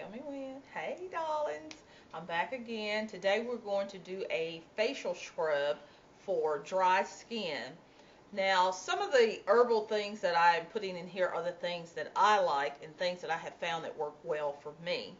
Tell me when. Hey, darlings. I'm back again. Today we're going to do a facial scrub for dry skin. Now, some of the herbal things that I'm putting in here are the things that I like and things that I have found that work well for me.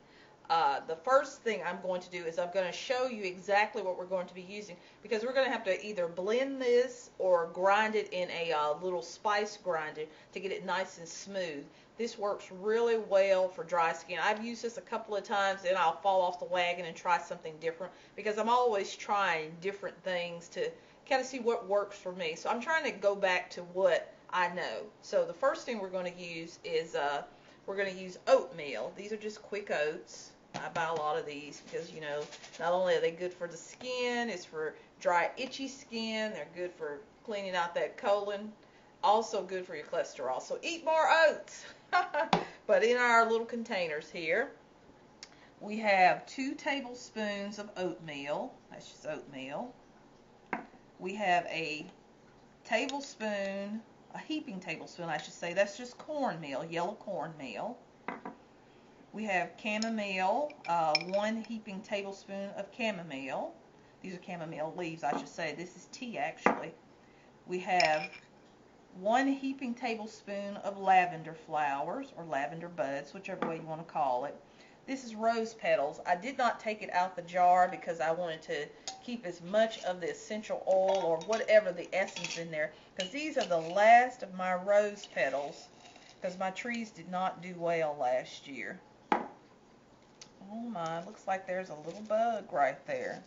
The first thing I'm going to do is I'm going to show you exactly what we're going to be using, because we're going to have to either blend this or grind it in a little spice grinder to get it nice and smooth. This works really well for dry skin. I've used this a couple of times and I'll fall off the wagon and try something different, because I'm always trying different things to kind of see what works for me. So I'm trying to go back to what I know. So the first thing we're going to use is we're going to use oatmeal. These are just quick oats. I buy a lot of these because, you know, not only are they good for the skin, it's for dry, itchy skin. They're good for cleaning out that colon. Also good for your cholesterol. So eat more oats. But in our little containers here, we have 2 tablespoons of oatmeal. That's just oatmeal. We have a tablespoon, a heaping tablespoon, I should say. That's just cornmeal, yellow cornmeal. We have chamomile, 1 heaping tablespoon of chamomile. These are chamomile leaves, I should say. This is tea, actually. We have 1 heaping tablespoon of lavender flowers, or lavender buds, whichever way you want to call it. This is rose petals. I did not take it out the jar because I wanted to keep as much of the essential oil or whatever the essence in there, because these are the last of my rose petals, because my trees did not do well last year. Oh my, looks like there's a little bug right there.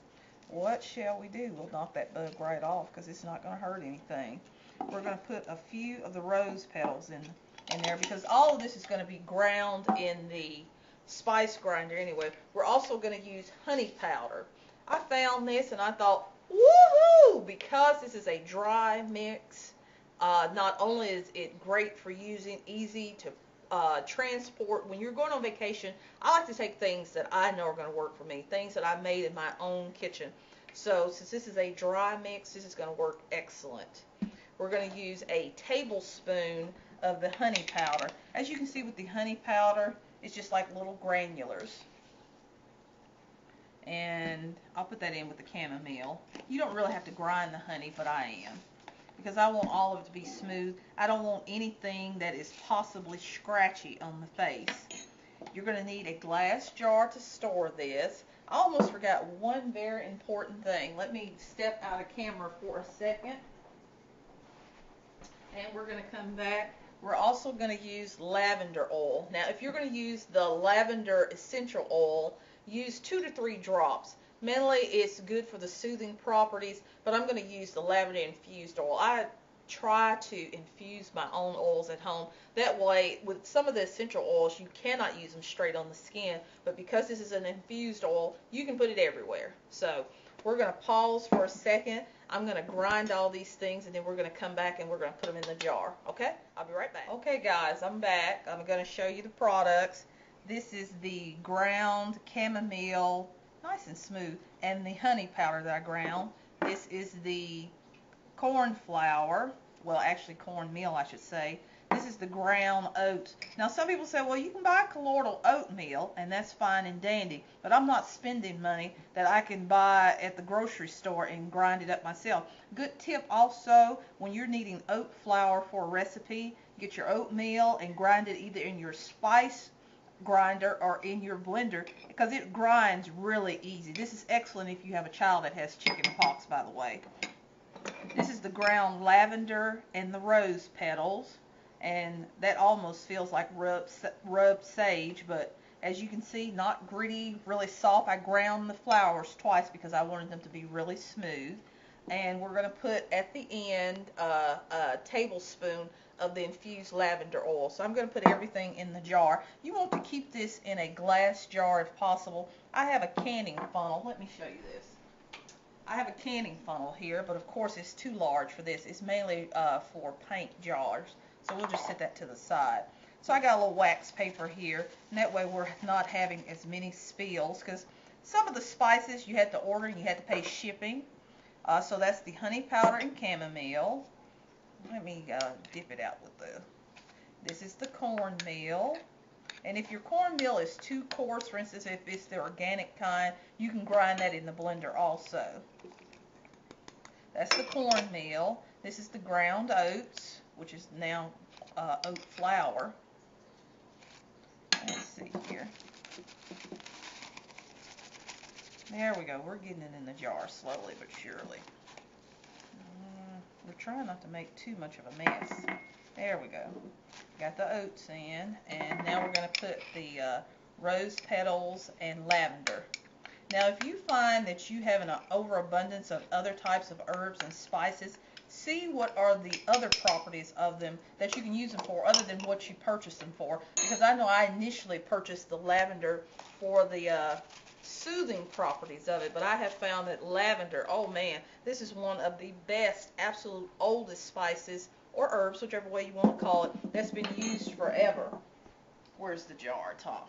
What shall we do? We'll knock that bug right off because it's not going to hurt anything. We're going to put a few of the rose petals in there, because all of this is going to be ground in the spice grinder anyway. We're also going to use honey powder. I found this and I thought, woohoo! Because this is a dry mix, not only is it great for using, easy to transport. When you're going on vacation, I like to take things that I know are going to work for me, things that I made in my own kitchen. So since this is a dry mix, this is going to work excellent. We're going to use a tablespoon of the honey powder. As you can see with the honey powder, it's just like little granulars. And I'll put that in with the chamomile. You don't really have to grind the honey, but I am, because I want all of it to be smooth. I don't want anything that is possibly scratchy on the face. You're going to need a glass jar to store this. I almost forgot one very important thing. Let me step out of camera for a second. And we're going to come back. We're also going to use lavender oil. Now, if you're going to use the lavender essential oil, use 2 to 3 drops. Mainly, it's good for the soothing properties, but I'm going to use the lavender infused oil. I try to infuse my own oils at home. That way, with some of the essential oils, you cannot use them straight on the skin, but because this is an infused oil, you can put it everywhere. So, we're going to pause for a second. I'm going to grind all these things, and then we're going to come back and we're going to put them in the jar. Okay? I'll be right back. Okay, guys, I'm back. I'm going to show you the products. This is the ground chamomile, nice and smooth, and the honey powder that I ground. This is the corn flour, well, actually cornmeal, I should say. This is the ground oats. Now, some people say, well, you can buy colloidal oatmeal, and that's fine and dandy, but I'm not spending money that I can buy at the grocery store and grind it up myself. Good tip also, when you're needing oat flour for a recipe, get your oatmeal and grind it either in your spice grinder or in your blender, because it grinds really easy. This is excellent if you have a child that has chicken pox, by the way. This is the ground lavender and the rose petals, and that almost feels like rubbed sage, but as you can see, not gritty, really soft. I ground the flowers twice because I wanted them to be really smooth. And we're going to put at the end a tablespoon of the infused lavender oil. So I'm going to put everything in the jar. You want to keep this in a glass jar if possible. I have a canning funnel. Let me show you this. I have a canning funnel here, but of course it's too large for this. It's mainly for paint jars. So we'll just set that to the side. So I got a little wax paper here, and that way we're not having as many spills, because some of the spices you had to order and you had to pay shipping. So that's the honey powder and chamomile. Let me dip it out with this is the cornmeal. And if your cornmeal is too coarse, for instance, if it's the organic kind, you can grind that in the blender also. That's the cornmeal. This is the ground oats, which is now oat flour. Let's see here. There we go. We're getting it in the jar slowly but surely. We're trying not to make too much of a mess. There we go. Got the oats in, and now we're going to put the rose petals and lavender. Now, if you find that you have an overabundance of other types of herbs and spices, see what are the other properties of them that you can use them for other than what you purchased them for. Because I know I initially purchased the lavender for the soothing properties of it, but I have found that lavender, oh man, this is one of the best, absolute oldest spices or herbs, whichever way you want to call it, that's been used forever. Where's the jar, Tom?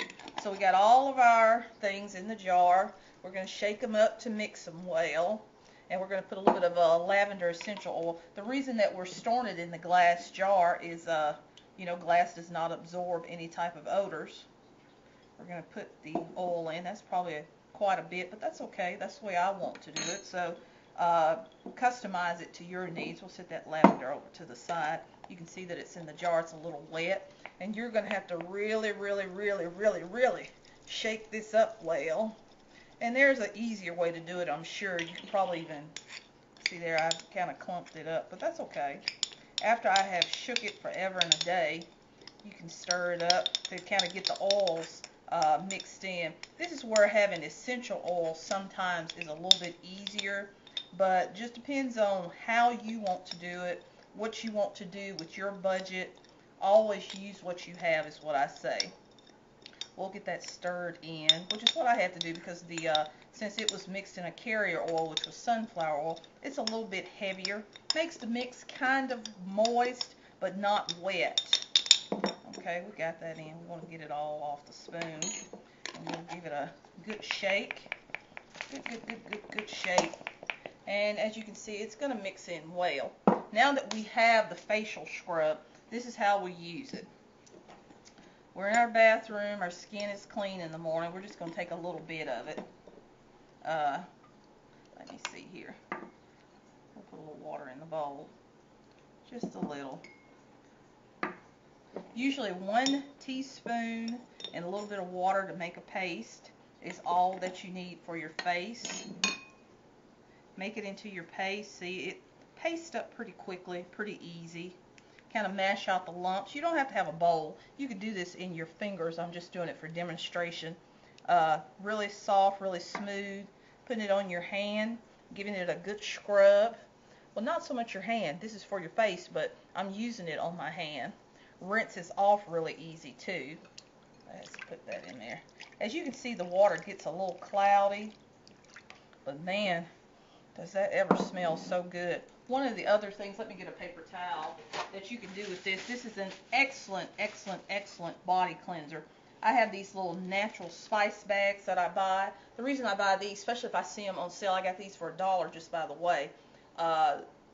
So we got all of our things in the jar. We're going to shake them up to mix them well, and we're going to put a little bit of lavender essential oil. The reason that we're storing it in the glass jar is, you know, glass does not absorb any type of odors. We're going to put the oil in. That's probably quite a bit, but that's okay. That's the way I want to do it. So customize it to your needs. We'll set that lavender over to the side. You can see that it's in the jar. It's a little wet. And you're going to have to really, really, really, really, really shake this up well. And there's an easier way to do it, I'm sure. You can probably even see there I've kind of clumped it up, but that's okay. After I have shook it forever and a day, you can stir it up to kind of get the oils mixed in. This is where having essential oil sometimes is a little bit easier, but just depends on how you want to do it, what you want to do with your budget. Always use what you have is what I say. We'll get that stirred in, which is what I had to do because since it was mixed in a carrier oil, which was sunflower oil, it's a little bit heavier. Makes the mix kind of moist, but not wet. Okay, we got that in. We want to get it all off the spoon. And we'll give it a good shake. Good shake. And as you can see, it's going to mix in well. Now that we have the facial scrub, this is how we use it. We're in our bathroom. Our skin is clean in the morning. We're just going to take a little bit of it. Let me see here. We'll put a little water in the bowl. Just a little. Usually 1 teaspoon and a little bit of water to make a paste is all that you need for your face. Make it into your paste. See, it pastes up pretty quickly, pretty easy. Kind of mash out the lumps. You don't have to have a bowl. You could do this in your fingers. I'm just doing it for demonstration. Really soft, really smooth. Putting it on your hand, giving it a good scrub. Well, not so much your hand. This is for your face, but I'm using it on my hand. Rinses off really easy too. Let's put that in there. As you can see, the water gets a little cloudy, but man, does that ever smell so good. One of the other things, let me get a paper towel, that you can do with this. This is an excellent, excellent, excellent body cleanser. I have these little natural spice bags that I buy. The reason I buy these, especially if I see them on sale, I got these for $1 just by the way.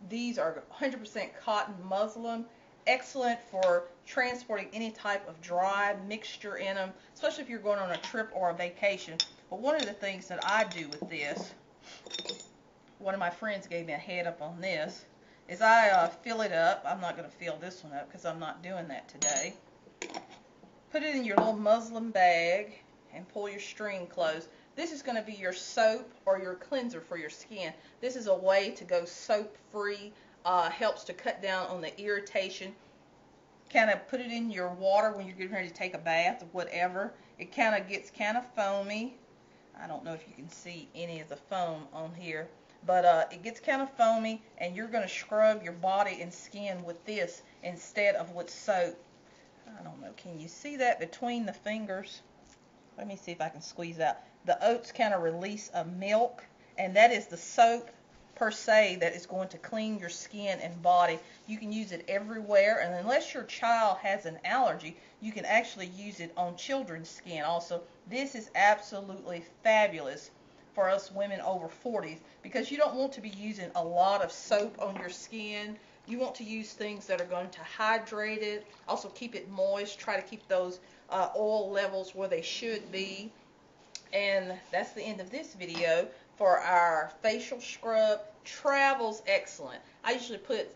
These are 100% cotton muslin. Excellent for transporting any type of dry mixture in them, especially if you're going on a trip or a vacation. But one of the things that I do with this, one of my friends gave me a head up on this, is I fill it up. I'm not going to fill this one up because I'm not doing that today. Put it in your little muslin bag and pull your string closed. This is going to be your soap or your cleanser for your skin. This is a way to go soap free. Helps to cut down on the irritation. Kind of put it in your water when you're getting ready to take a bath or whatever. It kind of gets kind of foamy. I don't know if you can see any of the foam on here, but it gets kind of foamy, and you're going to scrub your body and skin with this instead of with soap. I don't know, can you see that between the fingers? Let me see if I can squeeze out. The oats kind of release a milk, and that is the soap per se that is going to clean your skin and body. You can use it everywhere, and unless your child has an allergy, you can actually use it on children's skin also. This is absolutely fabulous for us women over 40s because you don't want to be using a lot of soap on your skin You want to use things that are going to hydrate it, also keep it moist, try to keep those oil levels where they should be. And that's the end of this video for our facial scrub. Travels excellent. I usually put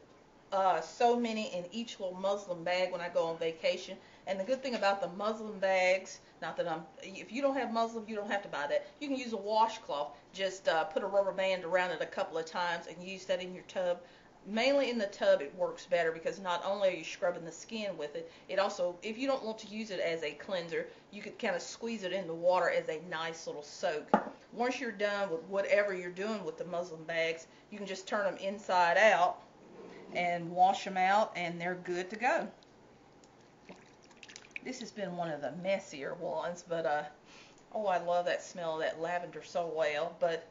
so many in each little muslin bag when I go on vacation. And the good thing about the muslin bags, not that if you don't have muslin, you don't have to buy that. You can use a washcloth. Just put a rubber band around it a couple of times and use that in your tub. Mainly in the tub it works better because not only are you scrubbing the skin with it, it also, if you don't want to use it as a cleanser, you could kind of squeeze it in the water as a nice little soak. Once you're done with whatever you're doing with the muslin bags, you can just turn them inside out and wash them out, and they're good to go. This has been one of the messier ones, but oh, I love that smell of that lavender so well. But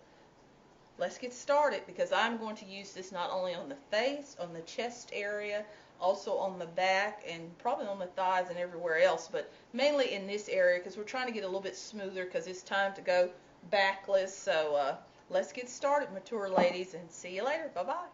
let's get started, because I'm going to use this not only on the face, on the chest area, also on the back, and probably on the thighs and everywhere else, but mainly in this area because we're trying to get a little bit smoother because it's time to go backless. So let's get started, mature ladies, and see you later. Bye-bye.